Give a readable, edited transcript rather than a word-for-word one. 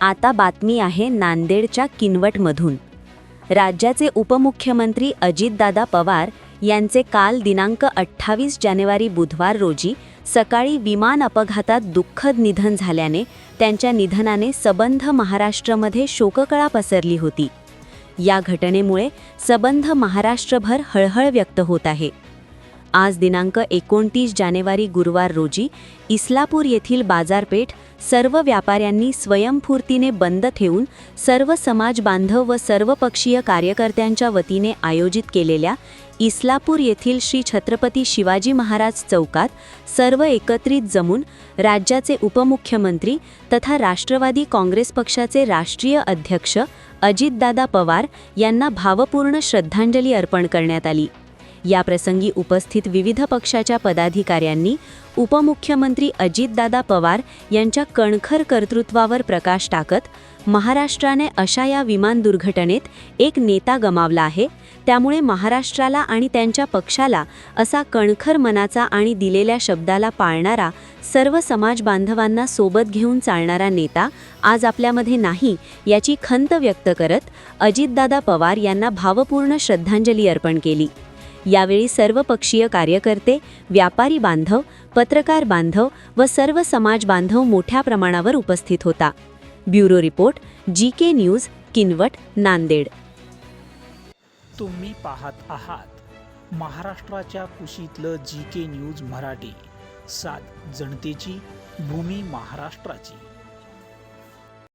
आता बातमी आहे नांदेडच्या किनवटमधून। राज्याचे उपमुख्यमंत्री अजितदादा पवार यांचे काल दिनांक 28 जानेवारी बुधवार रोजी सकाळी विमान अपघातात दुःखद निधन झाल्याने त्यांच्या निधनाने सबंध महाराष्ट्रामध्ये शोककळा पसरली होती। या घटनेमुळे सबंध महाराष्ट्रभर हळहळ व्यक्त होत आहे। आज दिनांक 29 जानेवारी गुरुवार रोजी इस्लापूर येथील बाजारपेठ सर्व व्यापाऱ्यांनी स्वयंस्फूर्तीने बंद ठेवून सर्व समाज बांधव व सर्वपक्षीय कार्यकर्त्यांच्या वतीने आयोजित केलेल्या इस्लापूर येथील श्री छत्रपती शिवाजी महाराज चौकात सर्व एकत्रित जमून राज्याचे उपमुख्यमंत्री तथा राष्ट्रवादी काँग्रेस पक्षाचे राष्ट्रीय अध्यक्ष अजितदादा पवार यांना भावपूर्ण श्रद्धांजली अर्पण करण्यात आली। या प्रसंगी उपस्थित विविध पक्षाच्या पदाधिकाऱ्यांनी उपमुख्यमंत्री अजितदादा पवार यांच्या कणखर कर्तृत्वावर प्रकाश टाकत महाराष्ट्राने अशा या विमान दुर्घटनेत एक नेता गमावला आहे, त्यामुळे महाराष्ट्राला आणि त्यांच्या पक्षाला असा कणखर मनाचा आणि दिलेल्या शब्दाला पाळणारा सर्व समाज बांधवांना सोबत घेऊन चालणारा नेता आज आपल्यामध्ये नाही याची खंत व्यक्त करत अजितदादा पवार यांना भावपूर्ण श्रद्धांजली अर्पण केली। यावेळी सर्वपक्षीय कार्यकर्ते, व्यापारी बांधव, पत्रकार बांधव व सर्व समाज बांधव मोठ्या प्रमाणावर उपस्थित होता। Bureau report, GK news, Kinwat, Nanded. तुम्ही पाहत आहात महाराष्ट्राच्या कुशीतलं GK न्यूज मराठी, सात जनतेची, भूमी महाराष्ट्राची।